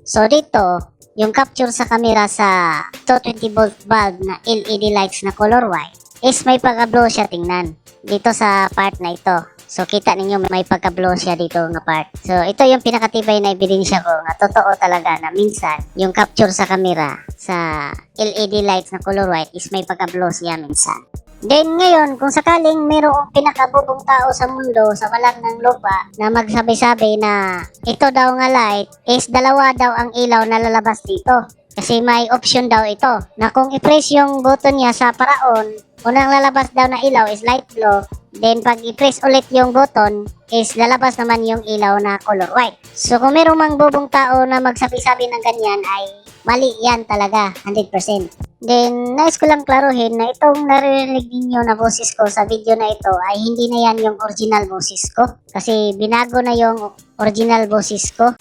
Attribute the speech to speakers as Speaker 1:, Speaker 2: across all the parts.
Speaker 1: So dito, yung capture sa camera sa 220 volt bulb na LED lights na color white is may pagka-blow siya tingnan dito sa part na ito. So kita ninyo may pagka-blow siya dito nga part. So ito yung pinakatibay na ebidensya ko nga totoo talaga na minsan yung capture sa camera sa LED lights na color white is may pagka-blow siya minsan. Then ngayon, kung sakaling mayroong pinakabubong tao sa mundo sa balat ng lupa na magsabi-sabi na ito daw nga light is dalawa daw ang ilaw na lalabas dito. Kasi may option daw ito na kung i-press yung button niya sa paraon, unang lalabas daw na ilaw is light blue. Then pag i-press ulit yung button is lalabas naman yung ilaw na color white. So kung mayroong mang bubong tao na magsabi-sabi ng ganyan ay mali yan talaga, 100%. Then, nais ko lang klaruhin na itong naririnig ninyo na boses ko sa video na ito ay hindi na yan yung original boses ko. Kasi binago na yung original boses ko.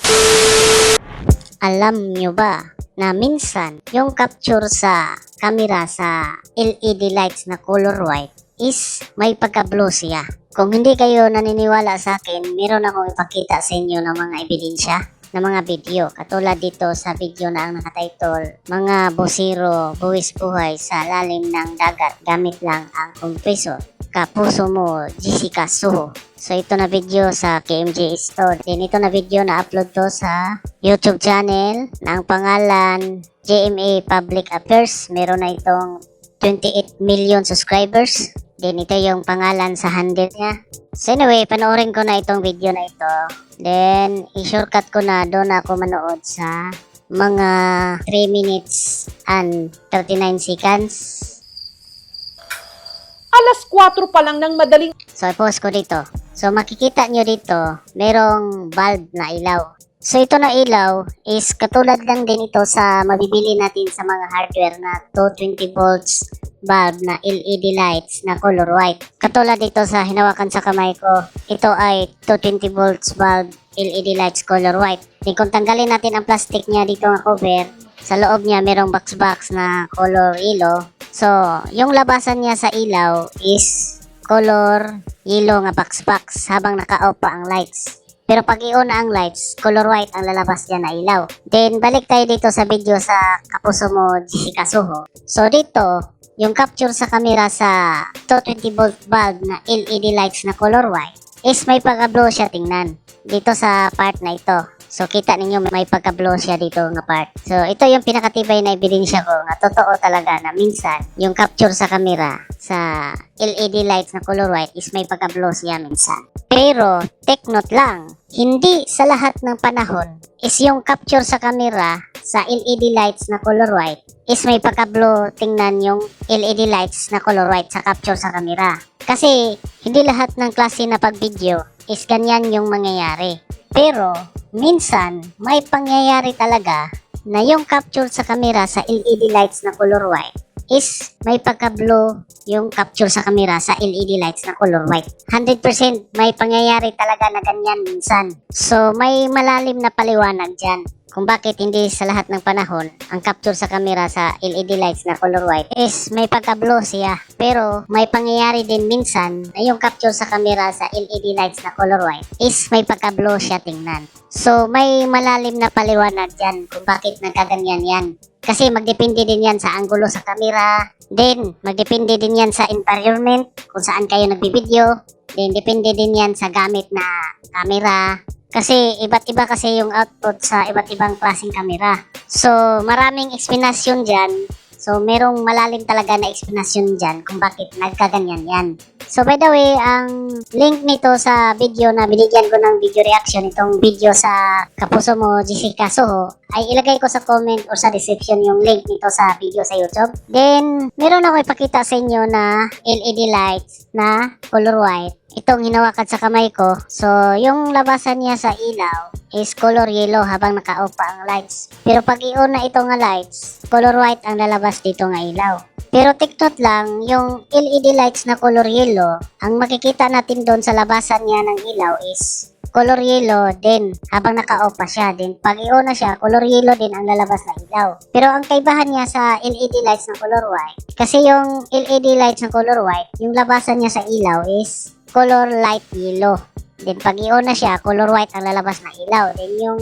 Speaker 1: Alam nyo ba na minsan yung capture sa camera sa LED lights na color white is may pagka-blue siya. Kung hindi kayo naniniwala sa akin, meron akong ipakita sa inyo ng mga ebidensya na mga video. Katulad dito sa video na ang nakatitle, mga bosiro buwis buhay sa lalim ng dagat gamit lang ang kompresor. Kapuso mo, Jessica Soho. So ito na video sa KMJ Store. Then ito na video na upload to sa YouTube channel na ang pangalan JMA Public Affairs. Meron na itong 28 million subscribers. Then ito yung pangalan sa handle niya. So anyway, panoorin ko na itong video na ito. Then i-shortcut ko na doon ako manood sa mga 3 minutes and 39 seconds.
Speaker 2: Alas 4 pa lang ng madaling.
Speaker 1: So i-pause ko dito. So makikita nyo dito, merong bulb na ilaw. So ito na ilaw is katulad lang din ito sa mabibili natin sa mga hardware na 220 volts bulb na LED lights na color white. Katulad dito sa hinawakan sa kamay ko, ito ay 220 volts bulb LED lights color white. Then kung tanggalin natin ang plastic niya dito ng cover, sa loob niya merong box na color yellow. So yung labasan niya sa ilaw is color yellow nga box habang naka-off pa ang lights. Pero pag i-on na ang lights, color white ang lalabas niya na ilaw. Then balik tayo dito sa video sa Kapuso mo, Jessica Soho. So dito, yung capture sa camera sa 220 volt bulb na LED lights na color white is may pagka-blow siya tingnan dito sa part na ito. So kita ninyo may pagka-blow siya dito nga part. So ito yung pinakatibay na ebidensya ko nga totoo talaga na minsan yung capture sa camera sa LED lights na color white is may pagka-blow siya minsan. Pero take note lang, hindi sa lahat ng panahon is yung capture sa camera sa LED lights na color white is may pagka-blow tingnan yung LED lights na color white sa capture sa camera. Kasi hindi lahat ng klase na pag-video is ganyan yung mangyayari. Pero minsan may pangyayari talaga na yung capture sa camera sa LED lights na color white is may pagka-blow yung capture sa camera sa LED lights na color white. 100% may pangyayari talaga na ganyan minsan. So may malalim na paliwanag dyan kung bakit hindi sa lahat ng panahon ang capture sa camera sa LED lights na color white is may pagka-blow siya. Pero may pangyayari din minsan na yung capture sa camera sa LED lights na color white is may pagka-blow siya tingnan. So may malalim na paliwanag dyan kung bakit nagkaganyan yan. Kasi magdepende din yan sa anggulo sa camera. Then magdepende din yan sa environment kung saan kayo nagbibideo. Then depende din yan sa gamit na camera. Kasi iba't iba kasi yung output sa iba't ibang klaseng camera. So maraming explanation dyan. So merong malalim talaga na explanation dyan kung bakit nagkaganyan yan. So by the way, ang link nito sa video na binigyan ko ng video reaction, itong video sa Kapuso mo, Jessica Soho, ay ilagay ko sa comment or sa description yung link nito sa video sa YouTube. Then meron ako ipakita sa inyo na LED lights na color white. Itong hinawakan sa kamay ko. So, yung labasan niya sa ilaw is color yellow habang naka-off pa ang lights. Pero pag i-on na ito nga lights, color white ang lalabas dito nga ilaw. Pero tiktot lang, yung LED lights na color yellow, ang makikita natin doon sa labasan niya ng ilaw is color yellow din habang naka-off pa siya. Then pag i-on na siya, color yellow din ang lalabas na ilaw. Pero ang kaibahan niya sa LED lights na color white, kasi yung LED lights na color white, yung labasan niya sa ilaw is color light yellow. Then pag i-on na siya, color white ang lalabas na ilaw. Then yung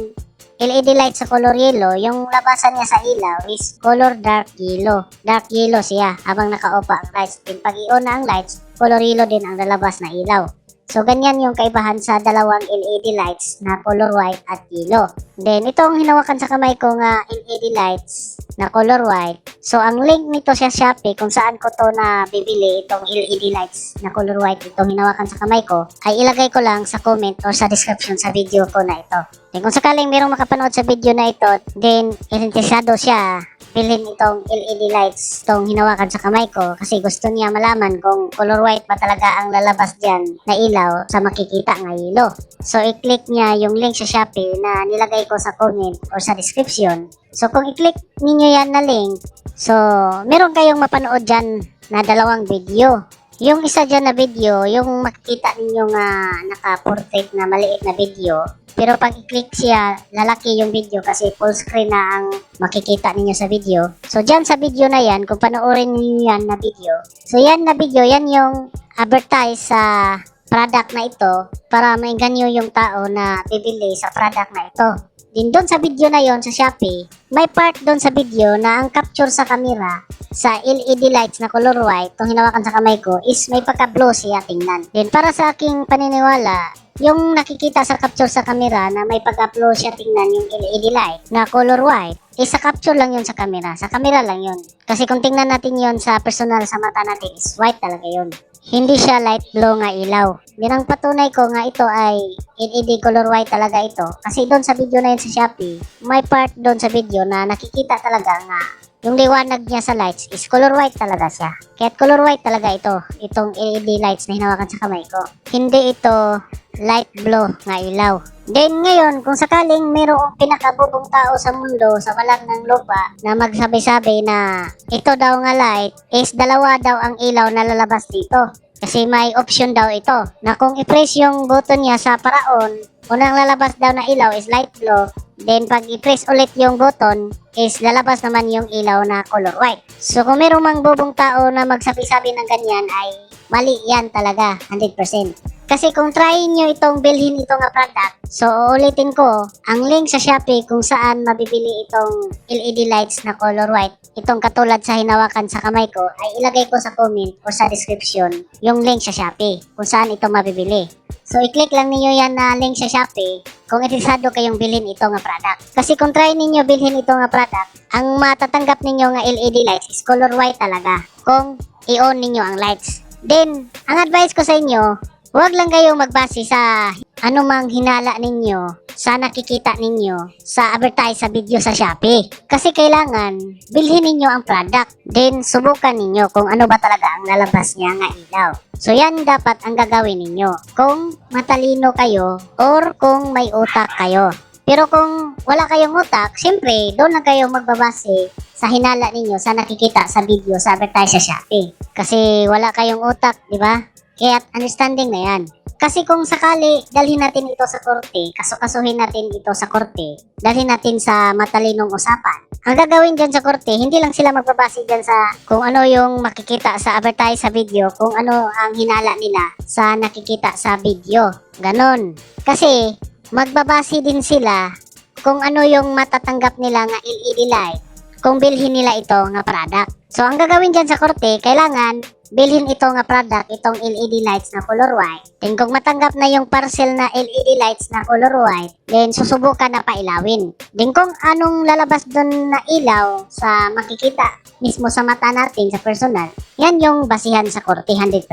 Speaker 1: LED light sa color yellow, yung labasan niya sa ilaw is color dark yellow. Dark yellow siya habang naka-opa ang lights. Then pag i-on na ang lights, color yellow din ang lalabas na ilaw. So, ganyan yung kaibahan sa dalawang LED lights na color white at yellow. Then, itong hinawakan sa kamay ko nga LED lights na color white. So, ang link nito sa Shopee kung saan ko to na bibili itong LED lights na color white itong hinawakan sa kamay ko ay ilagay ko lang sa comment or sa description sa video ko na ito. Then, kung sakaling mayroong makapanood sa video na ito, then, interesado siya bilhin itong LED lights itong hinawakan sa kamay ko kasi gusto niya malaman kung color white ba talaga ang lalabas dyan na ilaw sa makikita nga yellow. So, i-click niya yung link sa Shopee na nilagay ko sa comment or sa description. So, kung i-click ninyo yan na link, so, meron kayong mapanood dyan na dalawang video. Yung isa dyan na video, yung makikita ninyo nga naka-portrait na maliit na video. Pero pag i-click siya, lalaki yung video kasi full screen na ang makikita ninyo sa video. So, dyan sa video na yan, kung panoorin niyo yan na video. So, yan na video, yan yung advertise sa product na ito para mainganyo yung tao na bibili sa product na ito. Din doon sa video na yon sa Shopee, may part doon sa video na ang capture sa camera sa LED lights na color white, itong hinawakan sa kamay ko, is may pagka-blue siya tingnan. Then para sa aking paniniwala, yung nakikita sa capture sa camera na may pagka-blue siya tingnan yung LED light na color white, sa capture lang yun sa camera. Sa camera lang yun. Kasi kung tingnan natin yun sa personal sa mata natin, is white talaga yun. Hindi siya light blue nga ilaw. Binang patunay ko nga ito ay LED color white talaga ito. Kasi doon sa video na yun sa Shopee, may part doon sa video na nakikita talaga nga yung liwanag niya sa lights is color white talaga siya. Kaya color white talaga ito. Itong LED lights na hinawakan sa kamay ko. Hindi ito light blue nga ilaw. Then ngayon, kung sakaling mayroong pinakabubong tao sa mundo sa walang ng lupa na magsabi-sabi na ito daw nga light is dalawa daw ang ilaw na lalabas dito. Kasi may option daw ito na kung i-press yung button niya sa paraon, unang lalabas daw na ilaw is light blue. Then pag i-press ulit yung button is lalabas naman yung ilaw na color white. So kung mayroong mang bubong tao na magsabi-sabi ng ganyan ay mali yan talaga, 100%. Kasi kung try nyo itong bilhin ito nga product, so uulitin ko, ang link sa Shopee kung saan mabibili itong LED lights na color white, itong katulad sa hinawakan sa kamay ko, ay ilagay ko sa comment or sa description yung link sa Shopee kung saan ito mabibili. So i-click lang ninyo yan na link sa Shopee kung interesado kayong bilhin ito nga product. Kasi kung try ninyo bilhin ito nga product, ang matatanggap ninyo nga LED lights is color white talaga kung i-on ninyo ang lights. Then, ang advice ko sa inyo, huwag lang kayong magbase sa anumang hinala ninyo sa nakikita ninyo sa advertise sa video sa Shopee. Kasi kailangan bilhin ninyo ang product. Then subukan ninyo kung ano ba talaga ang lalabas niya nga ilaw. So yan dapat ang gagawin ninyo kung matalino kayo or kung may utak kayo. Pero kung wala kayong utak, syempre doon lang kayo magbabase sa hinala ninyo sa nakikita sa video sa advertise sa Shopee. Kasi wala kayong utak, di ba? Kaya understanding na yan. Kasi kung sakali dalhin natin ito sa korte, kasukasuhin natin ito sa korte, dalhin natin sa matalinong usapan. Ang gagawin dyan sa korte, hindi lang sila magbabase dyan sa kung ano yung makikita sa advertise sa video, kung ano ang hinala nila sa nakikita sa video. Ganon. Kasi magbabase din sila kung ano yung matatanggap nila nga LED light kung bilhin nila ito nga product. So ang gagawin dyan sa korte, kailangan bilhin ito nga product, itong LED lights na color white. Then kung matanggap na yung parcel na LED lights na color white, then susubukan na pailawin. Then kung anong lalabas doon na ilaw sa makikita mismo sa mata natin sa personal, yan yung basihan sa korte 100%.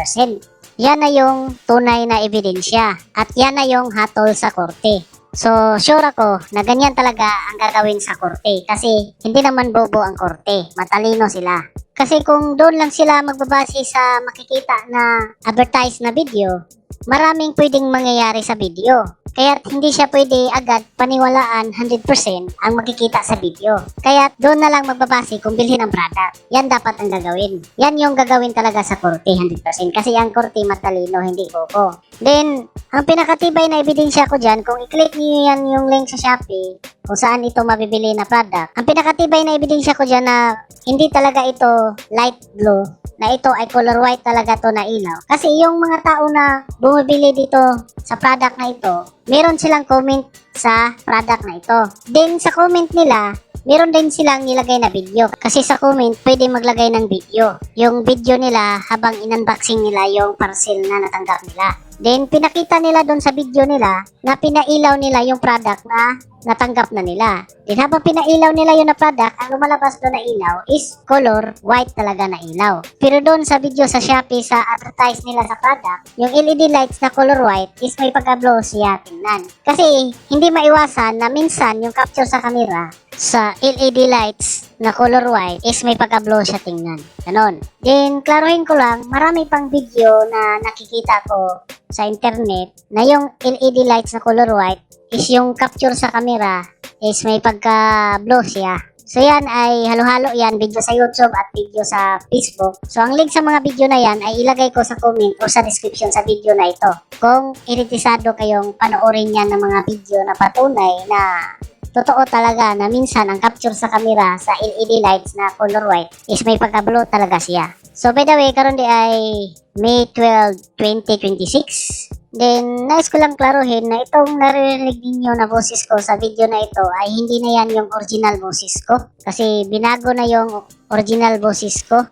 Speaker 1: Yan na yung tunay na ebidensya at yan na yung hatol sa korte. So, sure ako na ganyan talaga ang gagawin sa korte kasi hindi naman bobo ang korte, matalino sila. Kasi kung doon lang sila magbabase sa makikita na advertise na video, maraming pwedeng mangyayari sa video. Kaya hindi siya pwede agad paniwalaan 100% ang makikita sa video. Kaya doon na lang magbabase kung bilhin ang product. Yan dapat ang gagawin. Yan yung gagawin talaga sa korte 100% kasi ang korte matalino, hindi bobo. Then, ang pinakatibay na ebidensya ko dyan, kung i-click niyo yan yung link sa Shopee, kung saan ito mabibili na product, ang pinakatibay na ebidensya ko dyan na hindi talaga ito light blue, na ito ay color white talaga to na ilaw. Kasi yung mga tao na bumibili dito sa product na ito, meron silang comment sa product na ito. Then sa comment nila, meron din silang nilagay na video. Kasi sa comment, pwede maglagay ng video. Yung video nila habang in-unboxing nila yung parcel na natanggap nila. Then, pinakita nila doon sa video nila na pinailaw nila yung product na natanggap na nila. Then, habang pinailaw nila yung na product, ang lumalabas doon na ilaw is color white talaga na ilaw. Pero doon sa video sa Shopee, sa advertise nila sa product, yung LED lights na color white is may pagka-blow siya tingnan. Kasi, hindi maiwasan na minsan yung capture sa camera sa LED lights na color white is may pagka-blow siya tingnan. Ganon. Then, klaruhin ko lang, marami pang video na nakikita ko sa internet na yung LED lights na color white is yung capture sa camera is may pagka-blow siya. So yan ay halo-halo yan, video sa YouTube at video sa Facebook. So ang link sa mga video na yan ay ilagay ko sa comment o sa description sa video na ito. Kung iritisado kayong panoorin yan ng mga video na patunay na totoo talaga na minsan ang capture sa camera sa LED lights na color white is may pagka-blow talaga siya. So by the way, karon di ay May 12, 2026. Then, nais ko lang klaruhin na itong naririnig ninyo na boses ko sa video na ito ay hindi na yan yung original boses ko. Kasi binago na yung original boses ko.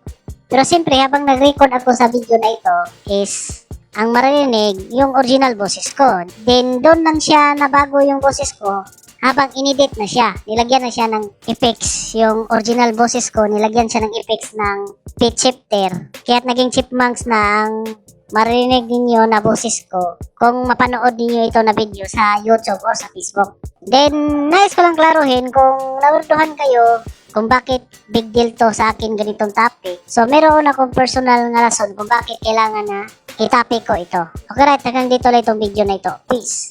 Speaker 1: Pero siyempre, habang nag-record ako sa video na ito is ang maririnig yung original boses ko. Then, doon lang siya nabago yung boses ko habang inedit na siya. Nilagyan na siya ng effects. Yung original boses ko, nilagyan siya ng effects ng pitch shifter. Kaya naging chipmunks na ang maririnig ninyo na boses ko kung mapanood ninyo ito na video sa YouTube or sa Facebook. Then, nais ko lang klaruhin kung naurduhan kayo kung bakit big deal to sa akin ganitong topic. So, meron akong personal nga rason kung bakit kailangan na i-topic ko ito. Okay, right. Hanggang dito lang itong video na ito. Peace.